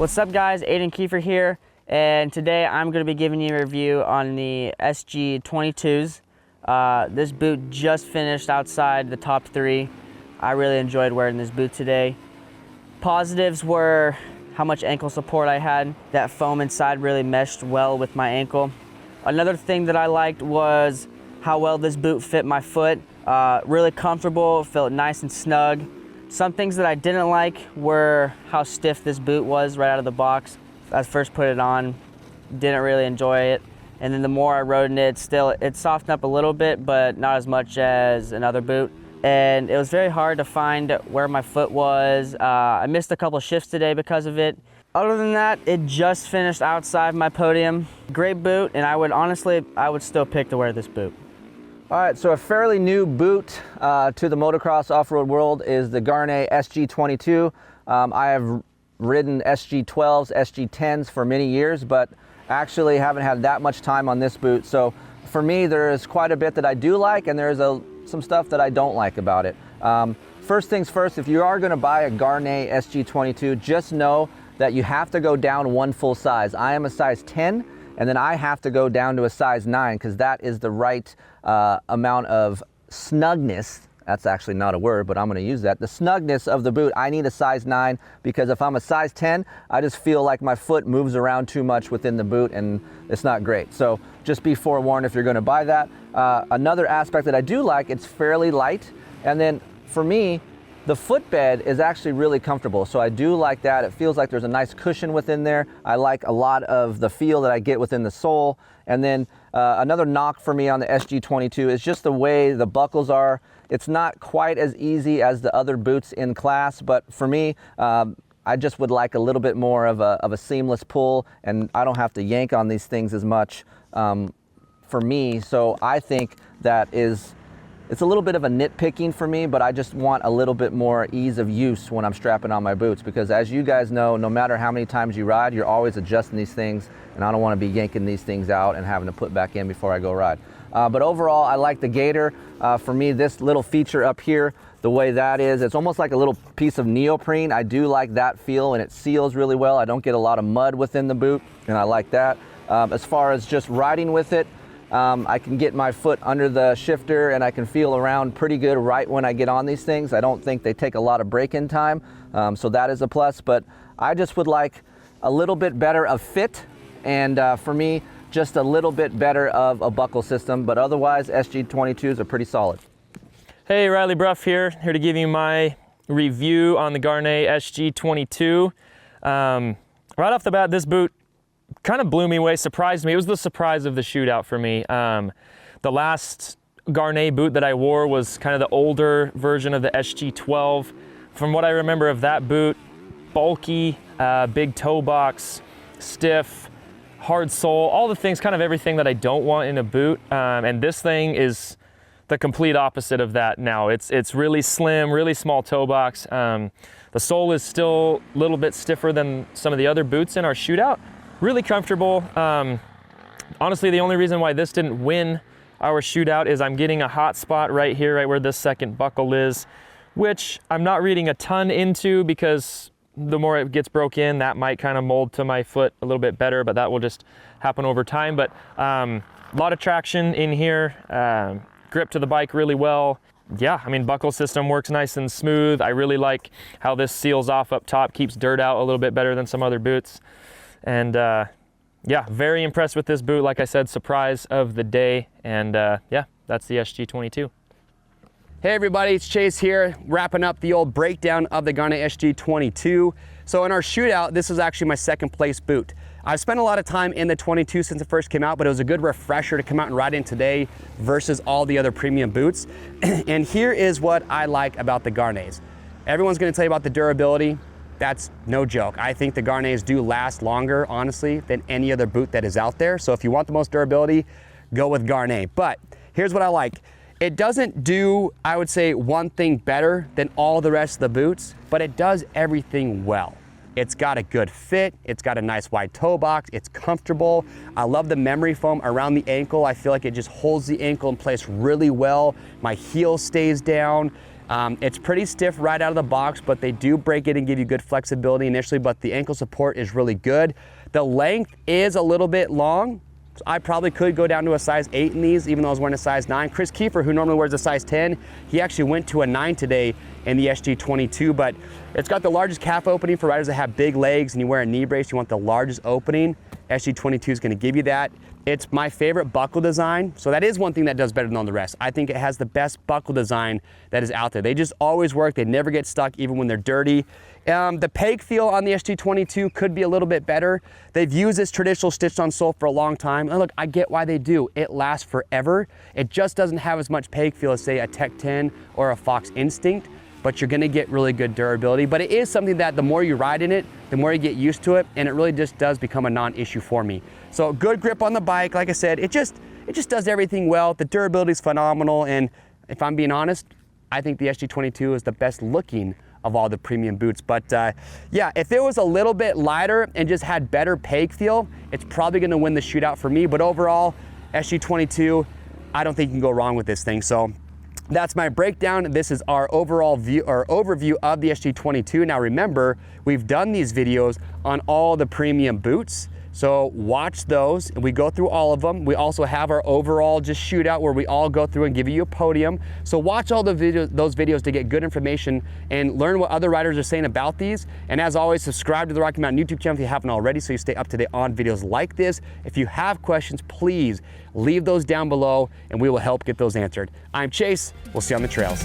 What's up guys, Aiden Kiefer here, and today I'm going to be giving you a review on the SG-22s. This boot just finished outside the top 3. I really enjoyed wearing this boot today. Positives were how much ankle support I had. That foam inside really meshed well with my ankle. Another thing that I liked was how well this boot fit my foot. Really comfortable, felt nice and snug. Some things that I didn't like were how stiff this boot was right out of the box. I first put it on, didn't really enjoy it. And then the more I rode in it, it softened up a little bit, but not as much as another boot. And it was very hard to find where my foot was. I missed a couple shifts today because of it. Other than that, it just finished outside my podium. Great boot, and I would still pick to wear this boot. All right, so a fairly new boot to the motocross off-road world is the Gaerne SG-22. I have ridden SG-12s, SG-10s for many years, but actually haven't had that much time on this boot. So for me, there is quite a bit that I do like, and there's some stuff that I don't like about it. First things first, if you are gonna buy a Gaerne SG-22, just know that you have to go down one full size. I am a size 10, and then I have to go down to a size 9 because that is the right amount of snugness. That's actually not a word, but I'm going to use that. The snugness of the boot, I need a size 9 because if I'm a size 10, I just feel like my foot moves around too much within the boot and it's not great. So just be forewarned if you're going to buy that. Another aspect that I do like, it's fairly light. And then for me, the footbed is actually really comfortable, so I do like that. It feels like there's a nice cushion within there. I like a lot of the feel that I get within the sole. And then another knock for me on the SG-22 is just the way the buckles are. It's not quite as easy as the other boots in class, but for me, I just would like a little bit more of a seamless pull, and I don't have to yank on these things as much for me. So I think it's a little bit of a nitpicking for me, but I just want a little bit more ease of use when I'm strapping on my boots, because as you guys know, no matter how many times you ride, you're always adjusting these things, and I don't want to be yanking these things out and having to put back in before I go ride. But overall, I like the gaiter. For me, this little feature up here, the way that is, it's almost like a little piece of neoprene. I do like that feel, and it seals really well. I don't get a lot of mud within the boot, and I like that. As far as just riding with it, I can get my foot under the shifter and I can feel around pretty good right when I get on these things. I don't think they take a lot of break-in time, so that is a plus, but I just would like a little bit better of fit, and for me, just a little bit better of a buckle system, but otherwise, SG-22s are pretty solid. Hey, Riley Bruff here to give you my review on the Gaerne SG-22. Right off the bat, this boot kind of blew me away, surprised me. It was the surprise of the shootout for me. The last Gaerne boot that I wore was kind of the older version of the SG-12. From what I remember of that boot, bulky, big toe box, stiff, hard sole, all the things, kind of everything that I don't want in a boot. And this thing is the complete opposite of that now. It's really slim, really small toe box. The sole is still a little bit stiffer than some of the other boots in our shootout. Really comfortable. Honestly, the only reason why this didn't win our shootout is I'm getting a hot spot right here, right where this second buckle is, which I'm not reading a ton into because the more it gets broke in, that might kind of mold to my foot a little bit better, but that will just happen over time. But a lot of traction in here, grip to the bike really well. Yeah, I mean, buckle system works nice and smooth. I really like how this seals off up top, keeps dirt out a little bit better than some other boots. And yeah, very impressed with this boot. Like I said, surprise of the day. And yeah, that's the SG-22. Hey everybody, it's Chase here, wrapping up the old breakdown of the Gaerne SG-22. So in our shootout, this was actually my second place boot. I've spent a lot of time in the 22 since it first came out, but it was a good refresher to come out and ride in today versus all the other premium boots. And here is what I like about the Gaernes. Everyone's gonna tell you about the durability. That's no joke. I think the Gaernes do last longer, honestly, than any other boot that is out there. So if you want the most durability, go with Gaerne. But here's what I like. It doesn't do, I would say, one thing better than all the rest of the boots, but it does everything well. It's got a good fit, it's got a nice wide toe box, it's comfortable. I love the memory foam around the ankle. I feel like it just holds the ankle in place really well. My heel stays down. It's pretty stiff right out of the box, but they do break it and give you good flexibility initially, but the ankle support is really good. The length is a little bit long. So I probably could go down to a size 8 in these, even though I was wearing a size 9. Chris Kiefer, who normally wears a size 10, he actually went to a 9 today in the SG-22, but it's got the largest calf opening for riders that have big legs and you wear a knee brace, you want the largest opening. SG-22 is gonna give you that. It's my favorite buckle design, so that is one thing that does better than all the rest. I think it has the best buckle design that is out there. They just always work, they never get stuck even when they're dirty. The peg feel on the SG-22 could be a little bit better. They've used this traditional stitched on sole for a long time. And look, I get why they do. It lasts forever. It just doesn't have as much peg feel as say a Tech 10 or a Fox Instinct, but you're gonna get really good durability. But it is something that the more you ride in it, the more you get used to it, and it really just does become a non-issue for me. So good grip on the bike, like I said, it just does everything well. The durability is phenomenal, and if I'm being honest, I think the SG-22 is the best looking of all the premium boots. But yeah, if it was a little bit lighter and just had better peg feel, it's probably gonna win the shootout for me. But overall, SG-22, I don't think you can go wrong with this thing. So that's my breakdown. This is our overall view or overview of the SG-22. Now remember, we've done these videos on all the premium boots. So watch those, and we go through all of them. We also have our overall just shootout where we all go through and give you a podium. So watch all those videos to get good information and learn what other riders are saying about these. And as always, subscribe to the Rocky Mountain YouTube channel if you haven't already, so you stay up to date on videos like this. If you have questions, please leave those down below and we will help get those answered. I'm Chase, we'll see you on the trails.